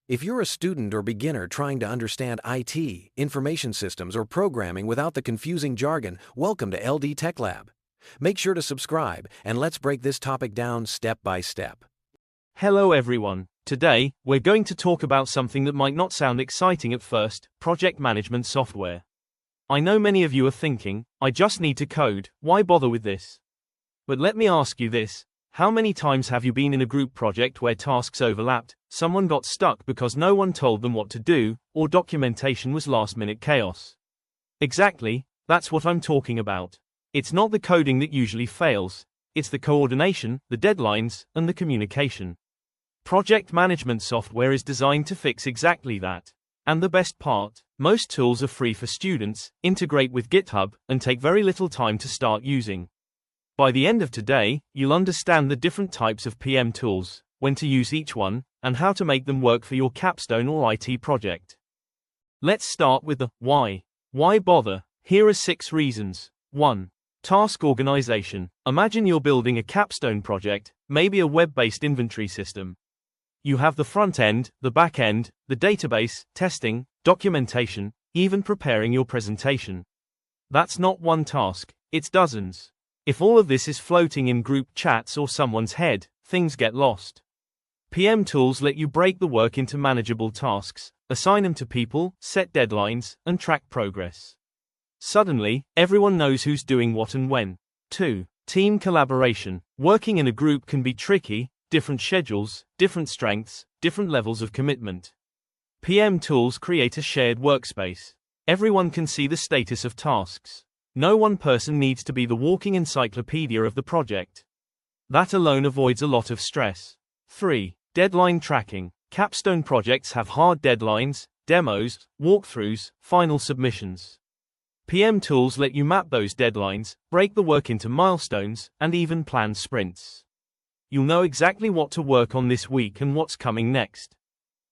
If you're a student or beginner trying to understand IT, information systems, or programming without the confusing jargon, welcome to LD Tech Lab. Make sure to subscribe, and let's break this topic down step by step. Hello everyone. Today, we're going to talk about something that might not sound exciting at first: project management software. I know many of you are thinking, I just need to code, why bother with this? But let me ask you this: how many times have you been in a group project where tasks overlapped, someone got stuck because no one told them what to do, or documentation was last-minute chaos? Exactly, that's what I'm talking about. It's not the coding that usually fails, it's the coordination, the deadlines, and the communication. Project management software is designed to fix exactly that. And the best part, most tools are free for students, integrate with GitHub, and take very little time to start using. By the end of today, you'll understand the different types of PM tools, when to use each one, and how to make them work for your Capstone or IT project. Let's start with the why. Why bother? Here are 6 reasons. 1. Task organization. Imagine you're building a Capstone project, maybe a web-based inventory system. You have the front end, the back end, the database, testing, documentation, even preparing your presentation. That's not one task, it's dozens. If all of this is floating in group chats or someone's head, things get lost. PM tools let you break the work into manageable tasks, assign them to people, set deadlines, and track progress. Suddenly, everyone knows who's doing what and when. 2. Team collaboration. Working in a group can be tricky, different schedules, different strengths, different levels of commitment. PM tools create a shared workspace. Everyone can see the status of tasks. No one person needs to be the walking encyclopedia of the project. That alone avoids a lot of stress. 3. Deadline tracking. Capstone projects have hard deadlines, demos, walkthroughs, final submissions. PM tools let you map those deadlines, break the work into milestones, and even plan sprints. You'll know exactly what to work on this week and what's coming next.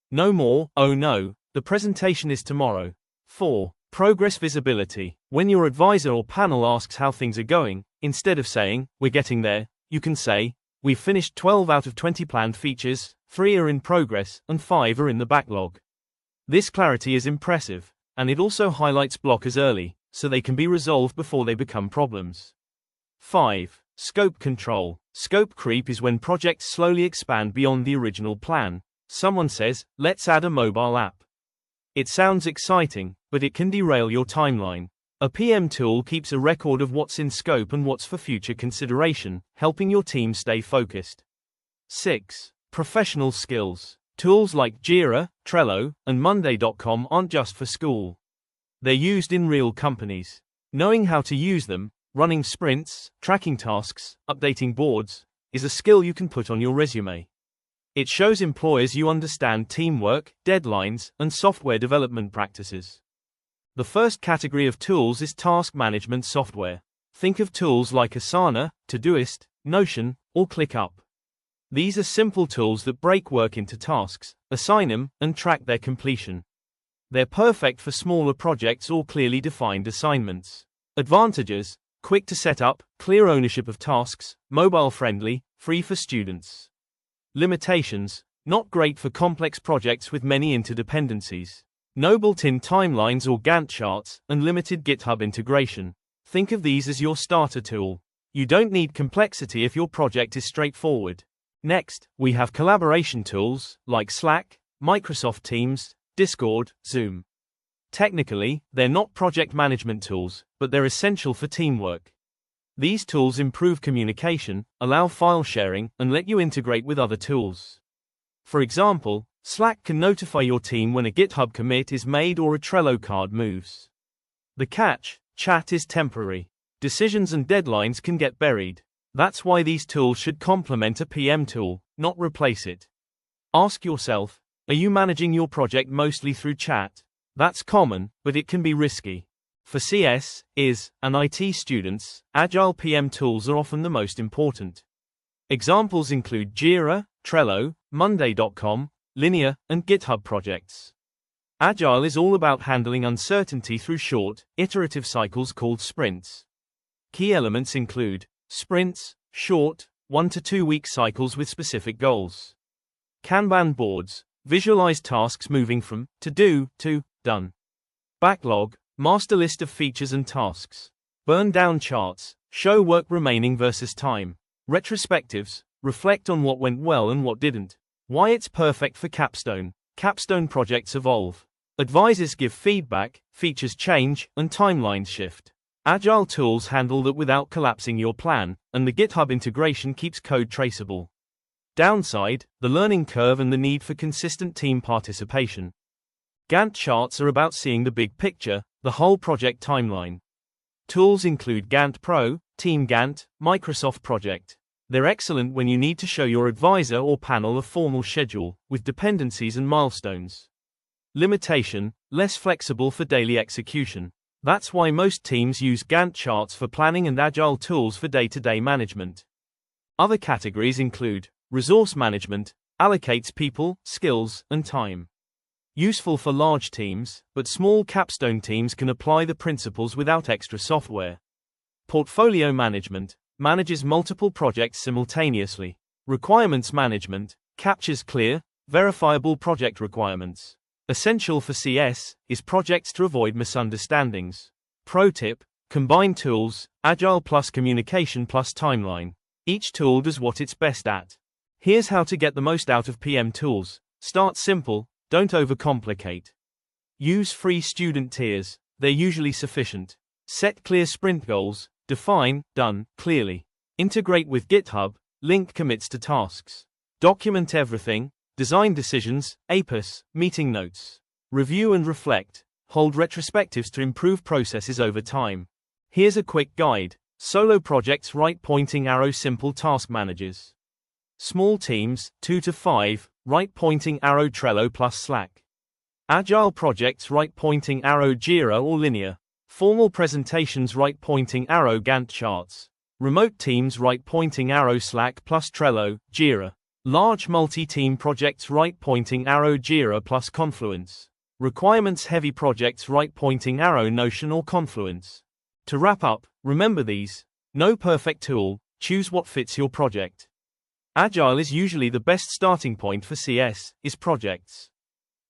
No more, oh no, the presentation is tomorrow. 4. Progress visibility. When your advisor or panel asks how things are going, instead of saying, we're getting there, you can say, we've finished 12 out of 20 planned features, 3 are in progress, and 5 are in the backlog. This clarity is impressive, and it also highlights blockers early, so they can be resolved before they become problems. 5. Scope control. Scope creep is when projects slowly expand beyond the original plan. Someone says, let's add a mobile app. It sounds exciting, but it can derail your timeline. A PM tool keeps a record of what's in scope and what's for future consideration, helping your team stay focused. 6. Professional skills. Tools like Jira, Trello, and Monday.com aren't just for school. They're used in real companies. Knowing how to use them, running sprints, tracking tasks, updating boards, is a skill you can put on your resume. It shows employers you understand teamwork, deadlines, and software development practices. The first category of tools is task management software. Think of tools like Asana, Todoist, Notion, or ClickUp. These are simple tools that break work into tasks, assign them, and track their completion. They're perfect for smaller projects or clearly defined assignments. Advantages: quick to set up, clear ownership of tasks, mobile-friendly, free for students. Limitations: not great for complex projects with many interdependencies. No built-in timelines or Gantt charts, and limited GitHub integration. Think of these as your starter tool. You don't need complexity if your project is straightforward. Next, we have collaboration tools, like Slack, Microsoft Teams, Discord, Zoom. Technically, they're not project management tools, but they're essential for teamwork. These tools improve communication, allow file sharing, and let you integrate with other tools. For example, Slack can notify your team when a GitHub commit is made or a Trello card moves. The catch: chat is temporary. Decisions and deadlines can get buried. That's why these tools should complement a PM tool, not replace it. Ask yourself, are you managing your project mostly through chat? That's common, but it can be risky. For CS, and IT students, Agile PM tools are often the most important. Examples include Jira, Trello, Monday.com, Linear, and GitHub projects. Agile is all about handling uncertainty through short, iterative cycles called sprints. Key elements include sprints, short, 1 to 2 week cycles with specific goals. Kanban boards, Visualize tasks moving from to do to done. Backlog, master list of features and tasks. Burn down charts, show work remaining versus time. Retrospectives, reflect on what went well and what didn't. Why it's perfect for Capstone. Capstone projects evolve. Advisors give feedback, features change, and timelines shift. Agile tools handle that without collapsing your plan, and the GitHub integration keeps code traceable. Downside, the learning curve and the need for consistent team participation. Gantt charts are about seeing the big picture, the whole project timeline. Tools include GanttPro, TeamGantt, Microsoft Project. They're excellent when you need to show your advisor or panel a formal schedule, with dependencies and milestones. Limitation, less flexible for daily execution. That's why most teams use Gantt charts for planning and Agile tools for day-to-day management. Other categories include resource management, allocates people, skills, and time. Useful for large teams, but small Capstone teams can apply the principles without extra software. Portfolio management, manages multiple projects simultaneously. Requirements management, captures clear, verifiable project requirements. Essential for CS, is projects to avoid misunderstandings. Pro tip, combine tools, Agile plus communication plus timeline. Each tool does what it's best at. Here's how to get the most out of PM tools. Start simple, don't overcomplicate. Use free student tiers, they're usually sufficient. Set clear sprint goals, define, done, clearly. Integrate with GitHub, link commits to tasks. Document everything, design decisions, APIS, meeting notes. Review and reflect, hold retrospectives to improve processes over time. Here's a quick guide. Solo projects, right pointing arrow, simple task managers. Small teams, 2 to 5, right pointing arrow, Trello plus Slack. Agile projects, right pointing arrow, Jira or linear. Formal presentations, right pointing arrow, Gantt charts. Remote teams, right pointing arrow, Slack plus Trello, Jira. Large multi-team projects, right pointing arrow, Jira plus Confluence. Requirements heavy projects, right pointing arrow, Notion or Confluence. To wrap up, remember these. No perfect tool, choose what fits your project. Agile is usually the best starting point for CS, is projects.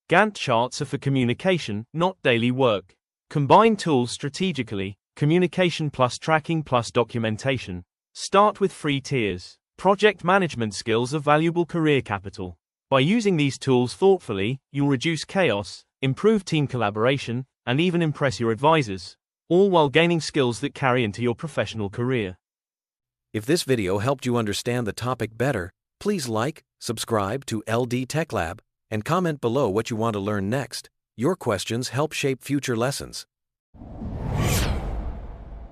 Gantt charts are for communication, not daily work. Combine tools strategically, communication plus tracking plus documentation. Start with free tiers. Project management skills are valuable career capital. By using these tools thoughtfully, you'll reduce chaos, improve team collaboration, and even impress your advisors, all while gaining skills that carry into your professional career. If this video helped you understand the topic better, please like, subscribe to LD Tech Lab, and comment below what you want to learn next. Your questions help shape future lessons.